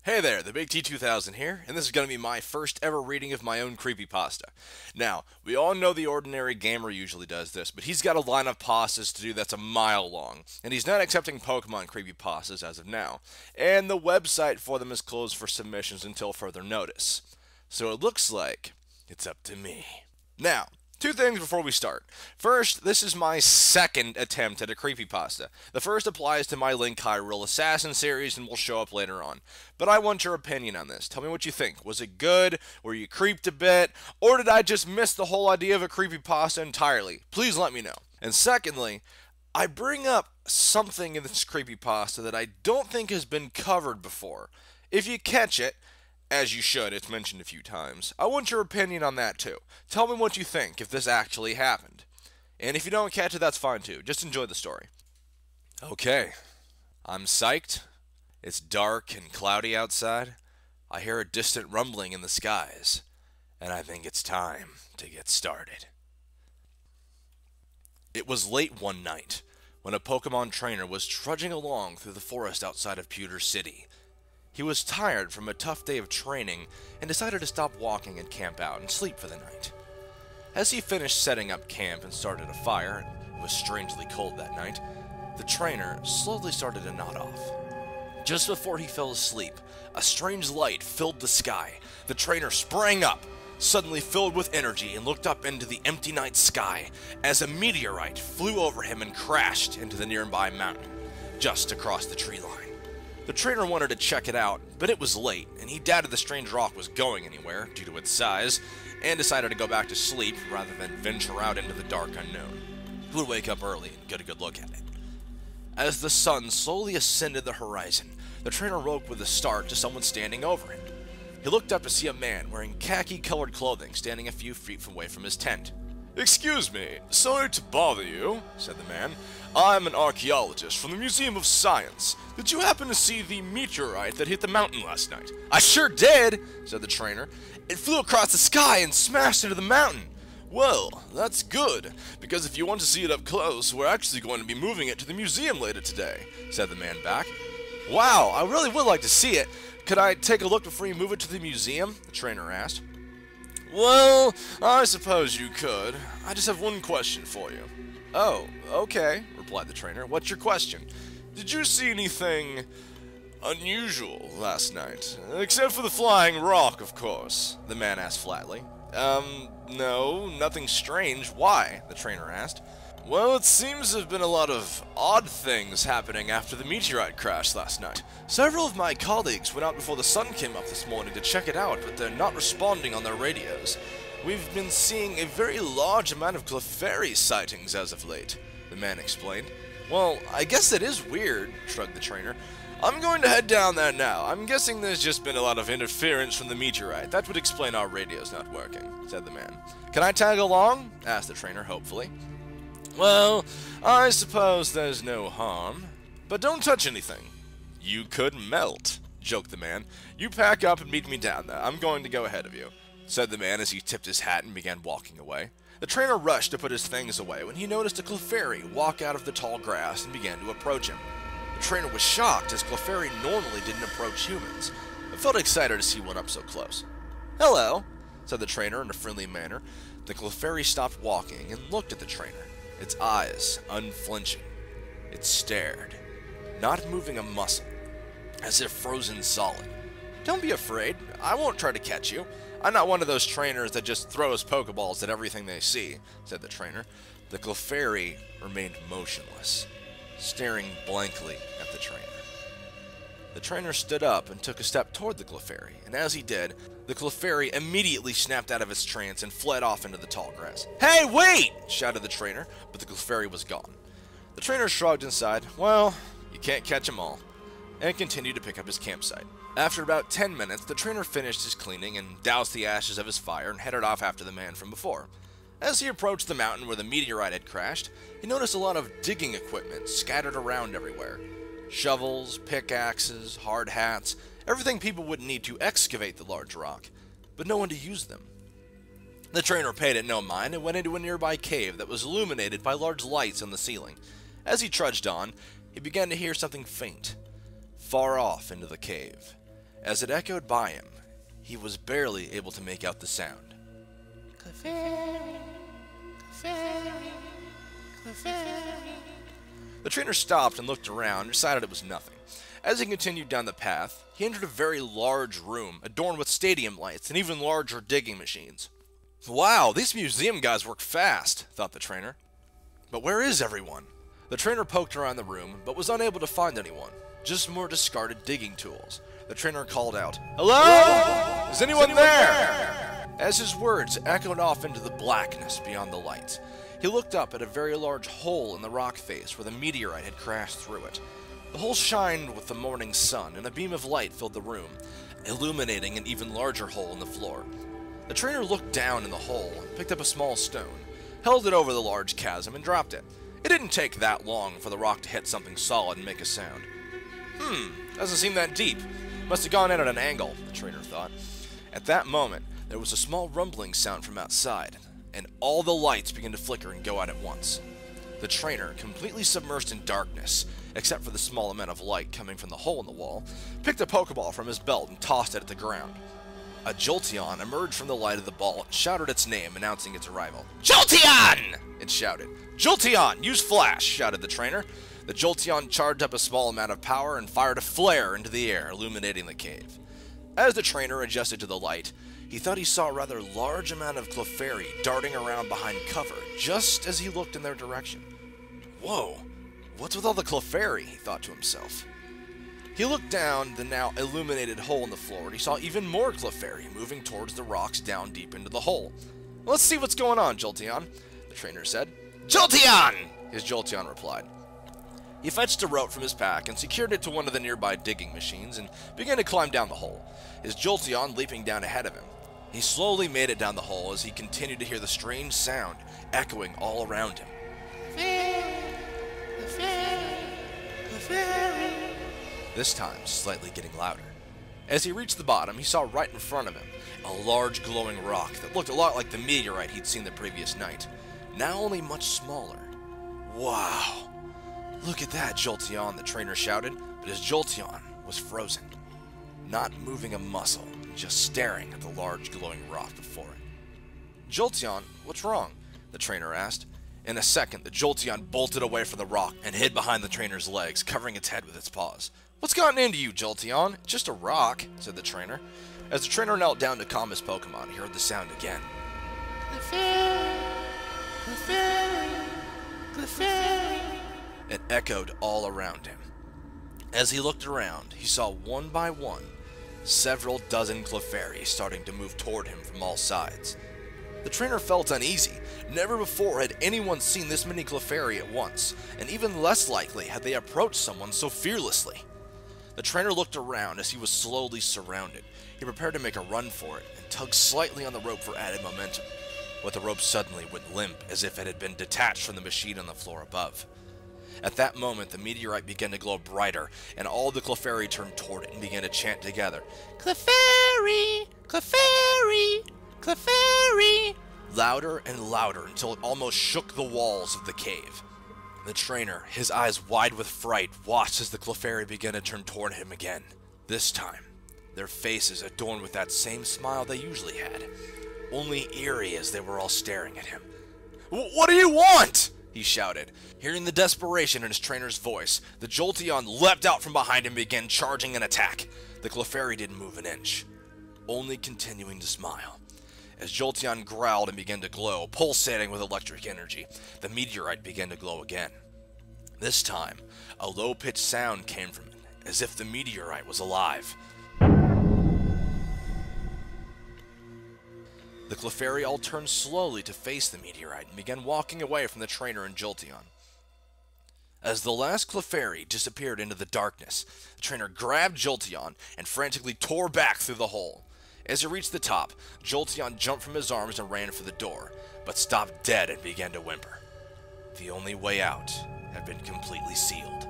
Hey there, the Big T2000 here, and this is going to be my first ever reading of my own creepypasta. Now, we all know the ordinary gamer usually does this, but he's got a line of pastas to do that's a mile long, and he's not accepting Pokemon creepypastas as of now, and the website for them is closed for submissions until further notice. So it looks like it's up to me. Now, two things before we start. First, this is my second attempt at a creepypasta. The first applies to my Link Hyrule Assassin series and will show up later on. But I want your opinion on this. Tell me what you think. Was it good? Were you creeped a bit? Or did I just miss the whole idea of a creepypasta entirely? Please let me know. And secondly, I bring up something in this creepypasta that I don't think has been covered before. If you catch it, as you should, it's mentioned a few times, I want your opinion on that too. Tell me what you think, if this actually happened. And if you don't catch it, that's fine too. Just enjoy the story. Okay, I'm psyched. It's dark and cloudy outside. I hear a distant rumbling in the skies. And I think it's time to get started. It was late one night, when a Pokemon trainer was trudging along through the forest outside of Pewter City. He was tired from a tough day of training and decided to stop walking and camp out and sleep for the night. As he finished setting up camp and started a fire, it was strangely cold that night, the trainer slowly started to nod off. Just before he fell asleep, a strange light filled the sky. The trainer sprang up, suddenly filled with energy, and looked up into the empty night sky as a meteorite flew over him and crashed into the nearby mountain, just across the tree line. The trainer wanted to check it out, but it was late, and he doubted the strange rock was going anywhere due to its size, and decided to go back to sleep rather than venture out into the dark unknown. He would wake up early and get a good look at it. As the sun slowly ascended the horizon, the trainer woke with a start to someone standing over him. He looked up to see a man wearing khaki-colored clothing standing a few feet away from his tent. "Excuse me, sorry to bother you," said the man. "I'm an archaeologist from the Museum of Science. Did you happen to see the meteorite that hit the mountain last night?" "I sure did," said the trainer. "It flew across the sky and smashed into the mountain." "Well, that's good, because if you want to see it up close, we're actually going to be moving it to the museum later today," said the man back. "Wow, I really would like to see it. Could I take a look before you move it to the museum?" the trainer asked. "Well, I suppose you could. I just have one question for you." "Oh, okay," replied the trainer. "What's your question?" "Did you see anything unusual last night? Except for the flying rock, of course," the man asked flatly. No, nothing strange. Why?" the trainer asked. "Well, it seems there have been a lot of odd things happening after the meteorite crash last night. Several of my colleagues went out before the sun came up this morning to check it out, but they're not responding on their radios. We've been seeing a very large amount of Clefairy sightings as of late," the man explained. "Well, I guess that is weird," shrugged the trainer. "I'm going to head down there now. I'm guessing there's just been a lot of interference from the meteorite. That would explain our radios not working," said the man. "Can I tag along?" asked the trainer hopefully. "Well, I suppose there's no harm. But don't touch anything. You could melt," joked the man. "You pack up and meet me down there. I'm going to go ahead of you," said the man as he tipped his hat and began walking away. The trainer rushed to put his things away when he noticed a Clefairy walk out of the tall grass and began to approach him. The trainer was shocked, as Clefairy normally didn't approach humans, but felt excited to see one up so close. "Hello," said the trainer in a friendly manner. The Clefairy stopped walking and looked at the trainer, its eyes unflinching. It stared, not moving a muscle, as if frozen solid. "Don't be afraid. I won't try to catch you. I'm not one of those trainers that just throws Pokeballs at everything they see," said the trainer. The Clefairy remained motionless, staring blankly at the trainer. The trainer stood up and took a step toward the Clefairy, and as he did, the Clefairy immediately snapped out of its trance and fled off into the tall grass. "Hey, wait!" shouted the trainer, but the Clefairy was gone. The trainer shrugged and sighed. "Well, you can't catch 'em all," and continued to pick up his campsite. After about 10 minutes, the trainer finished his cleaning and doused the ashes of his fire and headed off after the man from before. As he approached the mountain where the meteorite had crashed, he noticed a lot of digging equipment scattered around everywhere. Shovels, pickaxes, hard hats, everything people would need to excavate the large rock, but no one to use them. The trainer paid it no mind and went into a nearby cave that was illuminated by large lights on the ceiling. As he trudged on, he began to hear something faint, far off into the cave. As it echoed by him, he was barely able to make out the sound. Clefairy, Clefairy, Clefairy. The trainer stopped and looked around and decided it was nothing. As he continued down the path, he entered a very large room adorned with stadium lights and even larger digging machines. Wow, these museum guys work fast, thought the trainer. But where is everyone? The trainer poked around the room, but was unable to find anyone. Just more discarded digging tools. The trainer called out, "Hello? Is anyone there?" As his words echoed off into the blackness beyond the lights, he looked up at a very large hole in the rock face where the meteorite had crashed through it. The hole shined with the morning sun, and a beam of light filled the room, illuminating an even larger hole in the floor. The trainer looked down in the hole and picked up a small stone, held it over the large chasm, and dropped it. It didn't take that long for the rock to hit something solid and make a sound. Doesn't seem that deep. Must have gone in at an angle, the trainer thought. At that moment, there was a small rumbling sound from outside, and all the lights began to flicker and go out at once. The trainer, completely submerged in darkness, except for the small amount of light coming from the hole in the wall, picked a Pokeball from his belt and tossed it at the ground. A Jolteon emerged from the light of the ball and shouted its name, announcing its arrival. "Jolteon!" it shouted. "Jolteon, use Flash!" shouted the trainer. The Jolteon charged up a small amount of power and fired a flare into the air, illuminating the cave. As the trainer adjusted to the light, he thought he saw a rather large amount of Clefairy darting around behind cover, just as he looked in their direction. Whoa, what's with all the Clefairy, he thought to himself. He looked down the now illuminated hole in the floor, and he saw even more Clefairy moving towards the rocks down deep into the hole. "Let's see what's going on, Jolteon," the trainer said. "Jolteon!" his Jolteon replied. He fetched a rope from his pack and secured it to one of the nearby digging machines and began to climb down the hole, his Jolteon leaping down ahead of him. He slowly made it down the hole as he continued to hear the strange sound echoing all around him. This time slightly getting louder. As he reached the bottom, he saw right in front of him a large glowing rock that looked a lot like the meteorite he'd seen the previous night, now only much smaller. Wow! Look at that, Jolteon, the trainer shouted, but his Jolteon was frozen, not moving a muscle, just staring at the large glowing rock before it. "Jolteon, what's wrong?" the trainer asked. In a second, the Jolteon bolted away from the rock and hid behind the trainer's legs, covering its head with its paws. "What's gotten into you, Jolteon? Just a rock," said the trainer. As the trainer knelt down to calm his Pokemon, he heard the sound again. "Clefairy, Clefairy, Clefairy." It echoed all around him. As he looked around, he saw one by one several dozen Clefairy starting to move toward him from all sides. The trainer felt uneasy. Never before had anyone seen this many Clefairy at once, and even less likely had they approached someone so fearlessly. The trainer looked around as he was slowly surrounded. He prepared to make a run for it and tugged slightly on the rope for added momentum, but the rope suddenly went limp as if it had been detached from the machine on the floor above. At that moment, the meteorite began to glow brighter, and all the Clefairy turned toward it and began to chant together, "Clefairy! Clefairy! Clefairy!" louder and louder until it almost shook the walls of the cave. The trainer, his eyes wide with fright, watched as the Clefairy began to turn toward him again. This time, their faces adorned with that same smile they usually had, only eerie as they were all staring at him. "What do you want?" he shouted. Hearing the desperation in his trainer's voice, the Jolteon leapt out from behind him and began charging an attack. The Clefairy didn't move an inch, only continuing to smile. As Jolteon growled and began to glow, pulsating with electric energy, the meteorite began to glow again. This time, a low-pitched sound came from it, as if the meteorite was alive. The Clefairy all turned slowly to face the meteorite and began walking away from the trainer and Jolteon. As the last Clefairy disappeared into the darkness, the trainer grabbed Jolteon and frantically tore back through the hole. As he reached the top, Jolteon jumped from his arms and ran for the door, but stopped dead and began to whimper. The only way out had been completely sealed.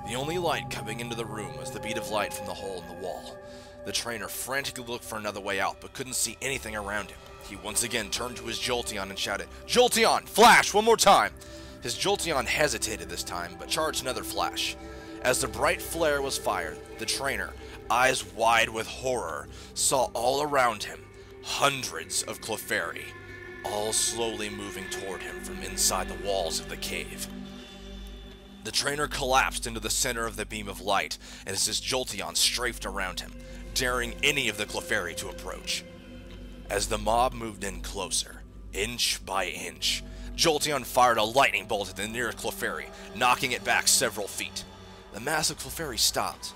The only light coming into the room was the bead of light from the hole in the wall. The trainer frantically looked for another way out, but couldn't see anything around him. He once again turned to his Jolteon and shouted, "Jolteon, flash, one more time!" His Jolteon hesitated this time, but charged another flash. As the bright flare was fired, the trainer, eyes wide with horror, saw all around him hundreds of Clefairy, all slowly moving toward him from inside the walls of the cave. The trainer collapsed into the center of the beam of light, and as his Jolteon strafed around him, daring any of the Clefairy to approach. As the mob moved in closer, inch by inch, Jolteon fired a lightning bolt at the nearest Clefairy, knocking it back several feet. The mass of Clefairy stopped.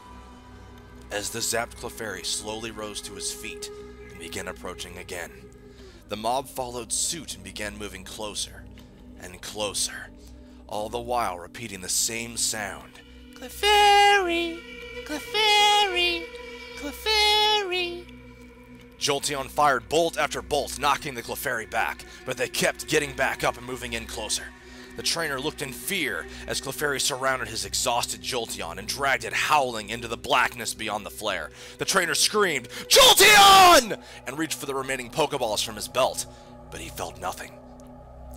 As the zapped Clefairy slowly rose to his feet and began approaching again, the mob followed suit and began moving closer and closer, all the while repeating the same sound. Clefairy! Clefairy! Clefairy! Jolteon fired bolt after bolt, knocking the Clefairy back, but they kept getting back up and moving in closer. The trainer looked in fear as Clefairy surrounded his exhausted Jolteon and dragged it howling into the blackness beyond the flare. The trainer screamed, "Jolteon!" and reached for the remaining Pokeballs from his belt, but he felt nothing.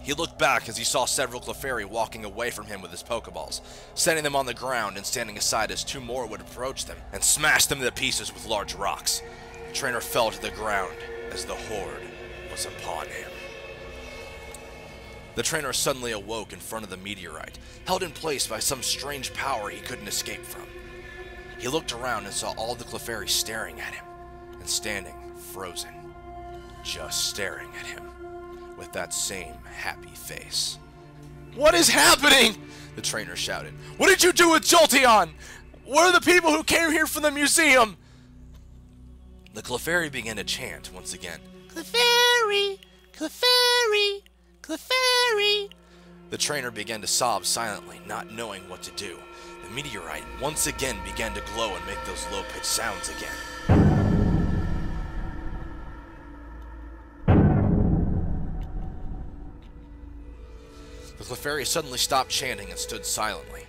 He looked back as he saw several Clefairy walking away from him with his Pokeballs, setting them on the ground and standing aside as two more would approach them and smash them to pieces with large rocks. The trainer fell to the ground as the horde was upon him. The trainer suddenly awoke in front of the meteorite, held in place by some strange power he couldn't escape from. He looked around and saw all the Clefairy staring at him, and standing frozen, just staring at him, with that same happy face. "What is happening?" the trainer shouted. "What did you do with Jolteon? Where are the people who came here from the museum?" The Clefairy began to chant once again. "Clefairy! Clefairy! Clefairy!" The trainer began to sob silently, not knowing what to do. The meteorite once again began to glow and make those low-pitched sounds again. The Clefairy suddenly stopped chanting and stood silently.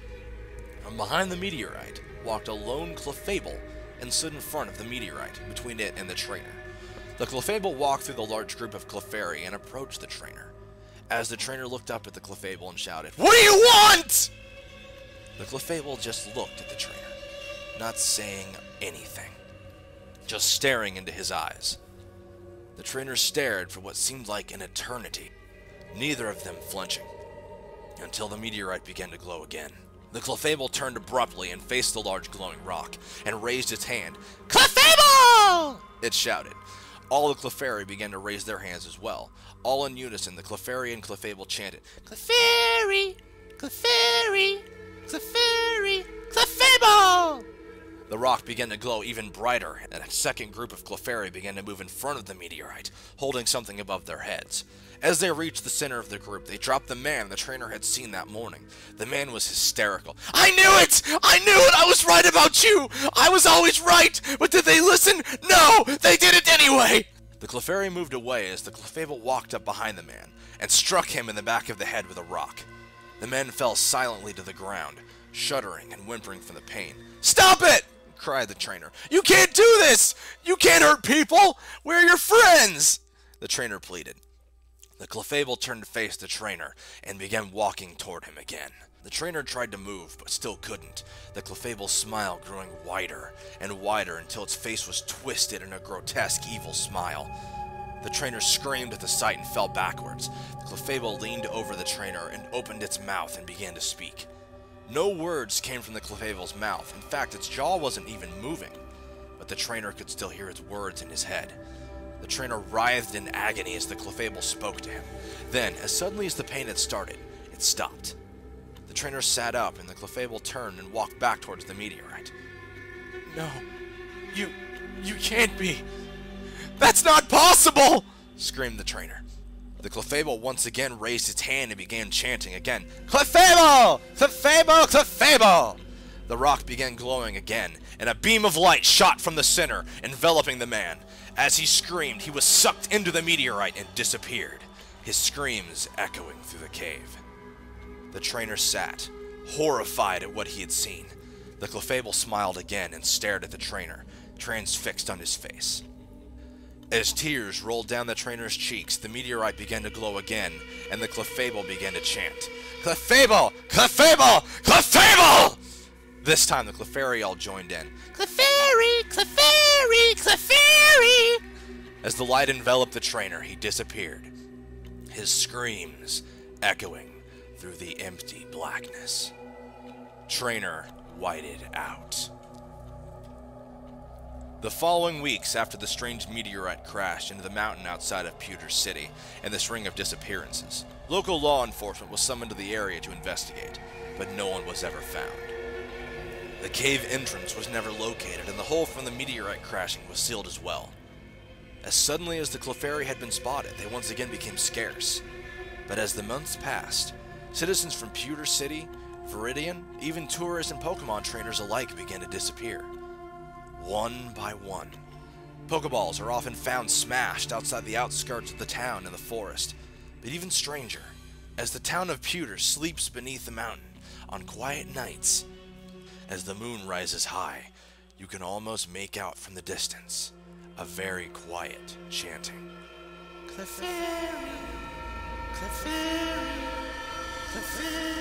From behind the meteorite walked a lone Clefable and stood in front of the meteorite, between it and the trainer. The Clefable walked through the large group of Clefairy and approached the trainer. As the trainer looked up at the Clefable and shouted, "What do you want?" The Clefable just looked at the trainer, not saying anything, just staring into his eyes. The trainer stared for what seemed like an eternity, neither of them flinching, until the meteorite began to glow again. The Clefable turned abruptly and faced the large glowing rock, and raised its hand. "Clefable!" it shouted. All the Clefairy began to raise their hands as well. All in unison, the Clefairy and Clefable chanted, "Clefairy! Clefairy! Clefairy! Clefable!" The rock began to glow even brighter, and a second group of Clefairy began to move in front of the meteorite, holding something above their heads. As they reached the center of the group, they dropped the man the trainer had seen that morning. The man was hysterical. "I knew it! I knew it! I was right about you! I was always right! But did they listen? No! They did it anyway!" The Clefairy moved away as the Clefable walked up behind the man and struck him in the back of the head with a rock. The man fell silently to the ground, shuddering and whimpering from the pain. "Stop it!" cried the trainer. "You can't do this! You can't hurt people! We're your friends!" The trainer pleaded. The Clefable turned to face the trainer and began walking toward him again. The trainer tried to move, but still couldn't, the Clefable's smile growing wider and wider until its face was twisted in a grotesque, evil smile. The trainer screamed at the sight and fell backwards. The Clefable leaned over the trainer and opened its mouth and began to speak. No words came from the Clefable's mouth. In fact, its jaw wasn't even moving, but the trainer could still hear its words in his head. The trainer writhed in agony as the Clefable spoke to him. Then, as suddenly as the pain had started, it stopped. The trainer sat up, and the Clefable turned and walked back towards the meteorite. "No, you can't be. That's not possible!" screamed the trainer. The Clefable once again raised its hand and began chanting again. "Clefable! Clefable! Clefable!" The rock began glowing again, and a beam of light shot from the center, enveloping the man. As he screamed, he was sucked into the meteorite and disappeared, his screams echoing through the cave. The trainer sat, horrified at what he had seen. The Clefable smiled again and stared at the trainer, transfixed on his face. As tears rolled down the trainer's cheeks, the meteorite began to glow again, and the Clefable began to chant, "Clefable! Clefable! Clefable!" This time the Clefairy all joined in. Clefairy, Clefairy, Clefairy! As the light enveloped the trainer, he disappeared, his screams echoing through the empty blackness. Trainer whited out. The following weeks after the strange meteorite crashed into the mountain outside of Pewter City and this ring of disappearances, local law enforcement was summoned to the area to investigate, but no one was ever found. The cave entrance was never located, and the hole from the meteorite crashing was sealed as well. As suddenly as the Clefairy had been spotted, they once again became scarce. But as the months passed, citizens from Pewter City, Viridian, even tourists and Pokemon trainers alike began to disappear. One by one. Pokeballs are often found smashed outside the outskirts of the town and the forest. But even stranger, as the town of Pewter sleeps beneath the mountain on quiet nights, as the moon rises high, you can almost make out from the distance a very quiet chanting. Clefairy, Clefairy, Clefairy.